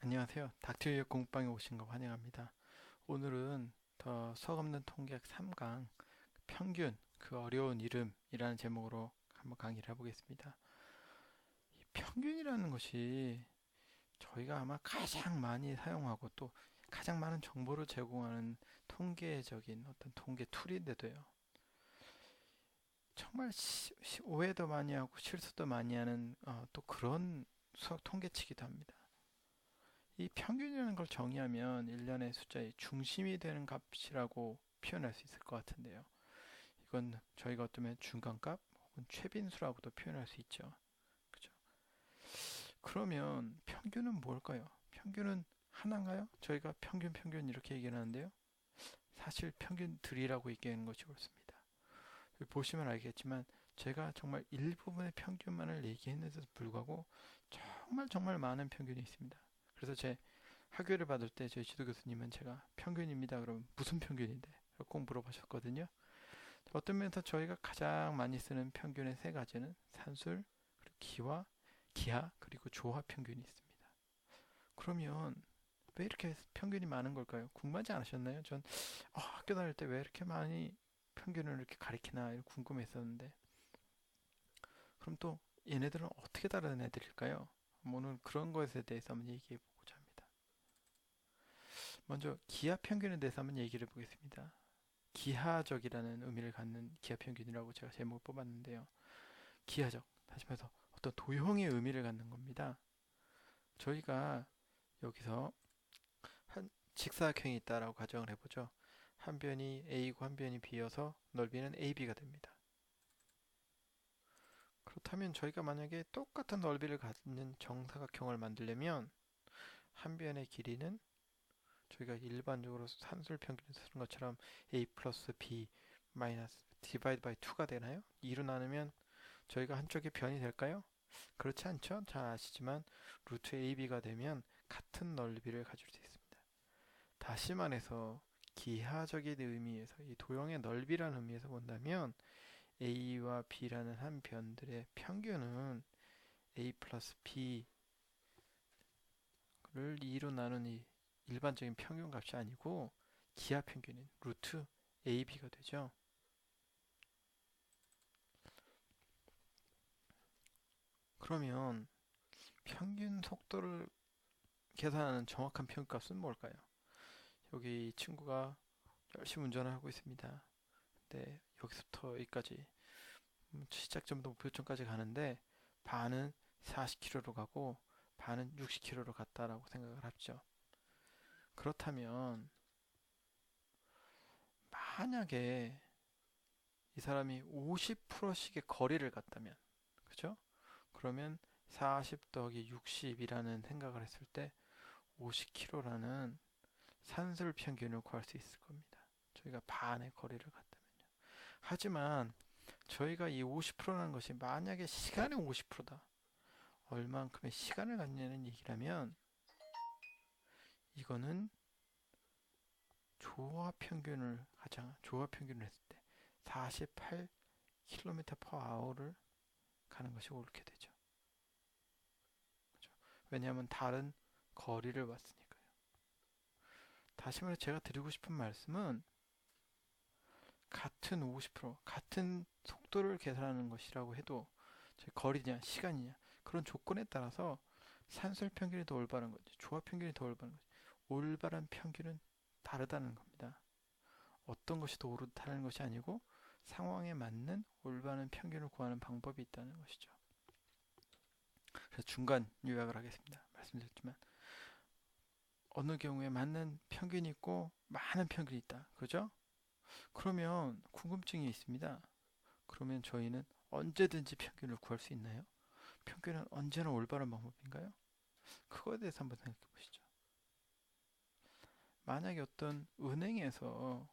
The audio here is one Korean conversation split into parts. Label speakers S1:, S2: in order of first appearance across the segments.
S1: 안녕하세요. 닥터유의 공부방에 오신 거 환영합니다. 오늘은 더 수학없는 통계학 3강 평균 그 어려운 이름이라는 제목으로 한번 강의를 해보겠습니다. 이 평균이라는 것이 저희가 아마 가장 많이 사용하고 또 가장 많은 정보를 제공하는 통계적인 어떤 통계 툴인데도요. 정말 오해도 많이 하고 실수도 많이 하는 또 그런 수학 통계치기도 합니다. 이 평균이라는 걸 정의하면 일련의 숫자의 중심이 되는 값이라고 표현할 수 있을 것 같은데요. 이건 저희가 어쩌면 중간값 혹은 최빈수라고도 표현할 수 있죠. 그죠? 그러면 평균은 뭘까요? 평균은 하나인가요? 저희가 평균 이렇게 얘기를 하는데요. 사실 평균들이라고 얘기하는 것이 옳습니다. 보시면 알겠지만 제가 정말 일부분의 평균만을 얘기했는데도 불구하고 정말 많은 평균이 있습니다. 그래서 제 학교를 받을 때 저희 지도 교수님은 제가 평균입니다. 그러면 무슨 평균인데? 꼭 물어보셨거든요. 어떤 면에서 저희가 가장 많이 쓰는 평균의 세 가지는 산술, 그리고 기하, 그리고 조화 평균이 있습니다. 그러면 왜 이렇게 평균이 많은 걸까요? 궁금하지 않으셨나요? 전 학교 다닐 때 왜 이렇게 많이 평균을 이렇게 가리키나 궁금했었는데 그럼 또 얘네들은 어떻게 다른 애들일까요? 오늘 그런 것에 대해서 한번 얘기해 보고자 합니다. 먼저 기하 평균에 대해서 한번 얘기를 해보겠습니다. 기하적이라는 의미를 갖는 기하 평균이라고 제가 제목을 뽑았는데요. 기하적, 다시 말해서 어떤 도형의 의미를 갖는 겁니다. 저희가 여기서 한 직사각형이 있다라고 가정을 해보죠. 한 변이 A고 한 변이 B여서 넓이는 AB가 됩니다. 그렇다면 저희가 만약에 똑같은 넓이를 갖는 정사각형을 만들려면 한 변의 길이는 저희가 일반적으로 산술 평균을 쓰는 것처럼 a 플러스 b 마이너스 디바이드 바이 2가 되나요? 2로 나누면 저희가 한쪽이 변이 될까요? 그렇지 않죠? 잘 아시지만 루트 ab가 되면 같은 넓이를 가질 수 있습니다. 다시 말해서 기하적인 의미에서 이 도형의 넓이라는 의미에서 본다면 a와 b라는 한 변들의 평균은 a 플러스 b를 2로 나눈 이 일반적인 평균 값이 아니고 기하 평균인 루트 AB가 되죠. 그러면 평균 속도를 계산하는 정확한 평균값은 뭘까요? 여기 이 친구가 열심히 운전을 하고 있습니다. 근데 여기서부터 여기까지 시작점부터 목표점까지 가는데 반은 40km로 가고 반은 60km로 갔다라고 생각을 합죠. 그렇다면 만약에 이 사람이 50%씩의 거리를 갔다면, 그죠? 그러면 40 더하기 60이라는 생각을 했을 때 50km라는 산술 평균을 구할 수 있을 겁니다. 저희가 반의 거리를 갔다면요. 하지만 저희가 이 50%라는 것이 만약에 시간의 50%다. 얼만큼의 시간을 갖냐는 얘기라면 이거는 조화 평균을 했을 때 48km per hour를 가는 것이 옳게 되죠. 그죠? 왜냐하면 다른 거리를 봤으니까요. 다시 말해 제가 드리고 싶은 말씀은 같은 50%, 같은 속도를 계산하는 것이라고 해도 거리냐, 시간이냐 그런 조건에 따라서 산술 평균이 더 올바른 건지, 조합 평균이 더 올바른 건지, 올바른 평균은 다르다는 겁니다. 어떤 것이 더 옳다는 것이 아니고 상황에 맞는 올바른 평균을 구하는 방법이 있다는 것이죠. 그래서 중간 요약을 하겠습니다. 말씀드렸지만 어느 경우에 맞는 평균이 있고 많은 평균이 있다. 그죠? 그러면 궁금증이 있습니다. 그러면 저희는 언제든지 평균을 구할 수 있나요? 평균은 언제나 올바른 방법인가요? 그거에 대해서 한번 생각해 보시죠. 만약에 어떤 은행에서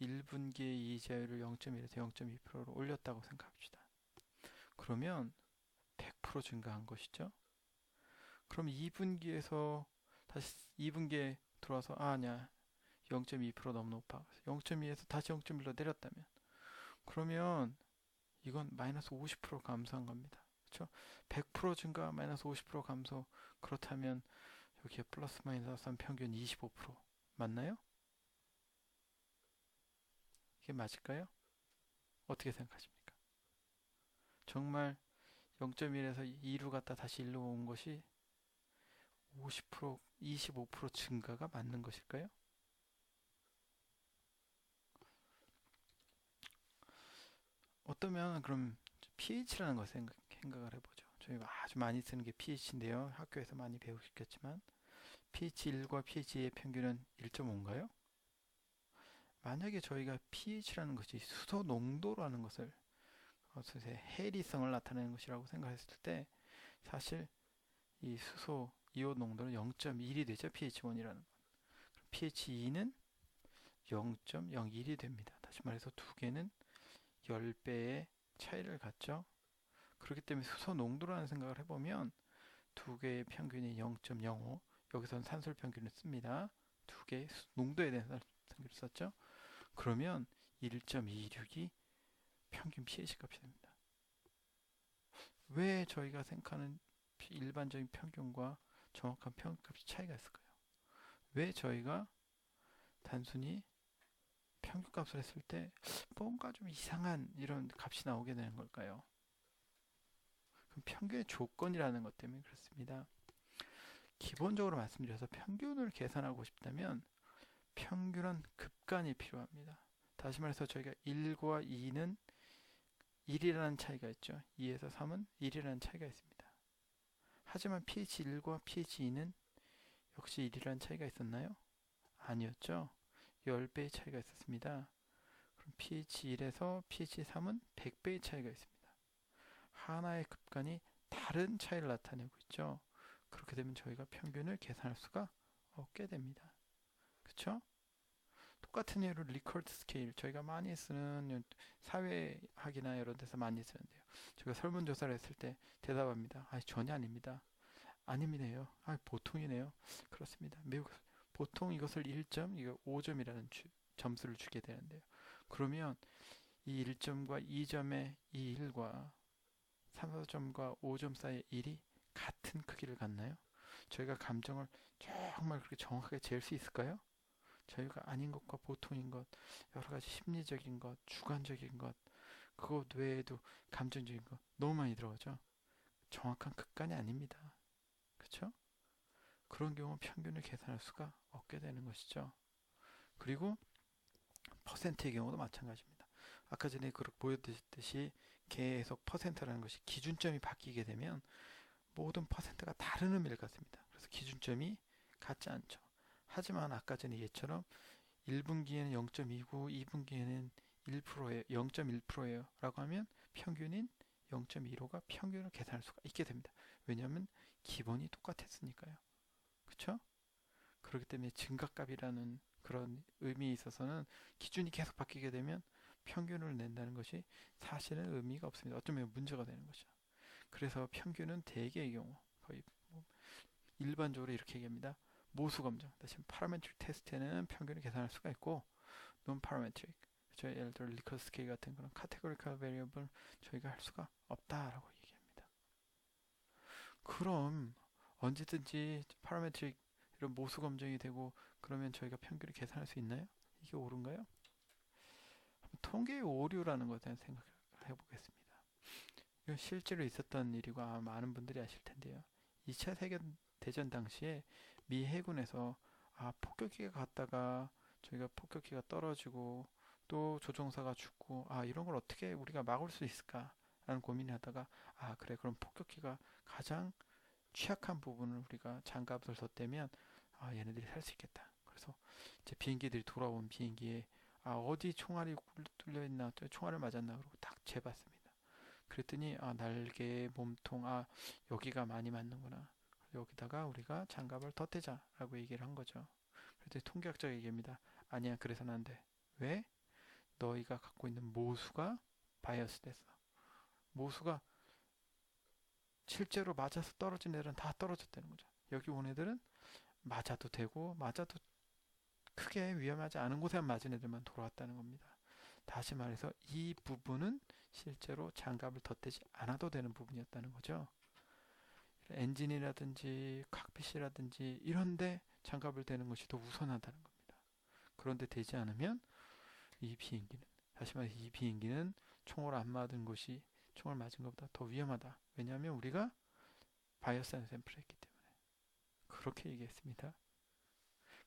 S1: 1분기의 이자율을 0.1에서 0.2%로 올렸다고 생각합시다. 그러면 100% 증가한 것이죠. 그럼 2분기에서 다시 2분기에 들어와서 아니야 0.2% 너무 높아. 0.2에서 다시 0.1로 내렸다면 그러면 이건 마이너스 50% 감소한 겁니다. 그렇죠? 100% 증가 마이너스 50% 감소. 그렇다면 여기에 플러스 마이너스 한 평균 25% 맞나요? 이게 맞을까요? 어떻게 생각하십니까? 정말 0.1에서 2로 갔다 다시 1로 온 것이 50%, 25% 증가가 맞는 것일까요? 어떠면 그럼 pH라는 것을 생각을 해보죠. 저희가 아주 많이 쓰는 게 pH인데요. 학교에서 많이 배우셨겠지만 pH 1과 pH 2의 평균은 1.5인가요? 만약에 저희가 pH라는 것이 수소 농도라는 것을 해리성을 나타내는 것이라고 생각했을 때 사실 이 수소 이온 농도는 0.1이 되죠. pH1이라는 건. pH2는 0.01이 됩니다. 다시 말해서 두 개는 10배의 차이를 갖죠. 그렇기 때문에 수소 농도라는 생각을 해보면 두 개의 평균이 0.05, 여기서는 산술 평균을 씁니다. 두 개의 농도에 대한 산술을 썼죠. 그러면 1.26이 평균 pH 값이 됩니다. 왜 저희가 생각하는 일반적인 평균과 정확한 평균값이 차이가 있을까요? 왜 저희가 단순히 평균값을 했을 때 뭔가 좀 이상한 이런 값이 나오게 되는 걸까요? 그럼 평균의 조건이라는 것 때문에 그렇습니다. 기본적으로 말씀드려서 평균을 계산하고 싶다면 평균은 급간이 필요합니다. 다시 말해서 저희가 1과 2는 1이라는 차이가 있죠. 2에서 3은 1이라는 차이가 있습니다. 하지만 pH 1과 pH 2는 역시 1이라는 차이가 있었나요? 아니었죠. 10배의 차이가 있었습니다. 그럼 pH 1에서 pH 3은 100배의 차이가 있습니다. 하나의 급간이 다른 차이를 나타내고 있죠. 그렇게 되면 저희가 평균을 계산할 수가 없게 됩니다. 그쵸? 똑같은 예로 리커트 스케일 저희가 많이 쓰는 사회학이나 이런 데서 많이 쓰는데요. 저희가 설문조사를 했을 때 대답합니다. 전혀 아닙니다. 아닙니다요. 보통이네요. 그렇습니다. 매우 보통 이것을 1점, 이거 5점이라는 점수를 주게 되는데요. 그러면 이 1점과 2점의 이 1과 3, 4점과 5점 사이의 1이 같은 크기를 갖나요? 저희가 감정을 정말 그렇게 정확하게 잴 수 있을까요? 저희가 아닌 것과 보통인 것, 여러 가지 심리적인 것, 주관적인 것, 그것 외에도 감정적인 것 너무 많이 들어가죠. 정확한 극간이 아닙니다. 그렇죠? 그런 경우 평균을 계산할 수가 없게 되는 것이죠. 그리고 퍼센트의 경우도 마찬가지입니다. 아까 전에 그렇게 보여드렸듯이 계속 퍼센트라는 것이 기준점이 바뀌게 되면 모든 퍼센트가 다른 의미를 갖습니다. 그래서 기준점이 같지 않죠. 하지만 아까 전에 예처럼 1분기에는 0.29, 2분기에는 1%예요. 0.1%예요. 라고 하면 평균인 0.15가 평균을 계산할 수가 있게 됩니다. 왜냐하면 기본이 똑같았으니까요. 그렇죠? 그렇기 때문에 증가값이라는 그런 의미에 있어서는 기준이 계속 바뀌게 되면 평균을 낸다는 것이 사실은 의미가 없습니다. 어쩌면 문제가 되는 거죠. 그래서 평균은 대개의 경우 거의 일반적으로 이렇게 얘기합니다. 모수 검정, 다시 파라메트릭 테스트에는 평균을 계산할 수가 있고 논 파라메트릭, 예를 들어 리커트 스케일 같은 그런 카테고리컬 베리어블 저희가 할 수가 없다라고 얘기합니다. 그럼 언제든지 파라메트릭 이런 모수 검증이 되고 그러면 저희가 평균을 계산할 수 있나요? 이게 옳은가요? 통계의 오류라는 것에 대한 생각을 해보겠습니다. 이건 실제로 있었던 일이고 많은 분들이 아실 텐데요. 2차 세계대전 당시에 미 해군에서 폭격기가 갔다가 저희가 폭격기가 떨어지고 또 조종사가 죽고 이런 걸 어떻게 우리가 막을 수 있을까라는 고민을 하다가 그래 그럼 폭격기가 가장 취약한 부분을 우리가 장갑을 덧대면 얘네들이 살 수 있겠다. 그래서 이제 비행기들이 돌아온 비행기에 어디 총알이 뚫려 있나 총알을 맞았나 그러고 딱 재봤습니다. 그랬더니 날개, 몸통, 여기가 많이 맞는구나. 여기다가 우리가 장갑을 덧대자라고 얘기를 한 거죠. 그랬더니 통계학자가 얘기합니다. 아니야, 그래서는 안 돼. 왜? 너희가 갖고 있는 모수가 바이어스 됐어. 모수가 실제로 맞아서 떨어진 애들은 다 떨어졌다는 거죠. 여기 온 애들은 맞아도 되고 맞아도 크게 위험하지 않은 곳에 맞은 애들만 돌아왔다는 겁니다. 다시 말해서 이 부분은 실제로 장갑을 덧대지 않아도 되는 부분이었다는 거죠. 엔진이라든지 칵핏이라든지 이런데 장갑을 대는 것이 더 우선하다는 겁니다. 그런데 되지 않으면 이 비행기는, 다시 말해서 이 비행기는 총을 안 맞은 것이 총을 맞은 것보다 더 위험하다. 왜냐하면 우리가 바이어스한 샘플을 했기 때문에. 그렇게 얘기했습니다.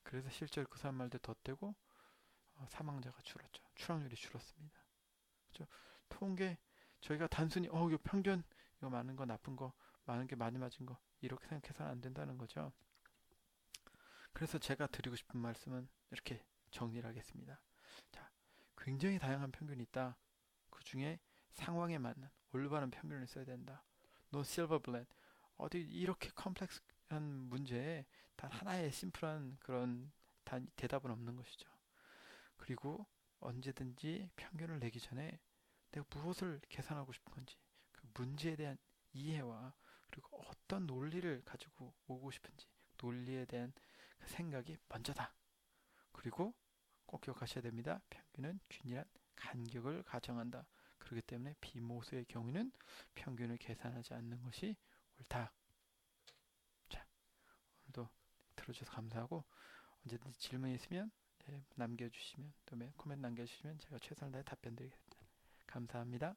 S1: 그래서 실제로 그 사람 말도 덧대고 사망자가 줄었죠. 추락률이 줄었습니다. 그렇죠? 통계 저희가 단순히 이거 평균 이거 많은 거 나쁜 거 많은 게 많이 맞은 거 이렇게 생각해서는 안 된다는 거죠. 그래서 제가 드리고 싶은 말씀은 이렇게 정리를 하겠습니다. 자, 굉장히 다양한 평균이 있다. 그 중에 상황에 맞는 올바른 평균을 써야 된다. No silver bullet. 어디 이렇게 컴플렉스한 문제에 단 하나의 심플한 그런 대답은 없는 것이죠. 그리고 언제든지 평균을 내기 전에 내가 무엇을 계산하고 싶은 건지 그 문제에 대한 이해와 그리고 어떤 논리를 가지고 오고 싶은지 논리에 대한 그 생각이 먼저다. 그리고 꼭 기억하셔야 됩니다. 평균은 균일한 간격을 가정한다. 그렇기 때문에 비모수의 경우는 평균을 계산하지 않는 것이 옳다. 자, 오늘도 들어주셔서 감사하고 언제든지 질문이 있으면 남겨주시면 또 코멘트 남겨주시면 제가 최선을 다해 답변 드리겠습니다. 감사합니다.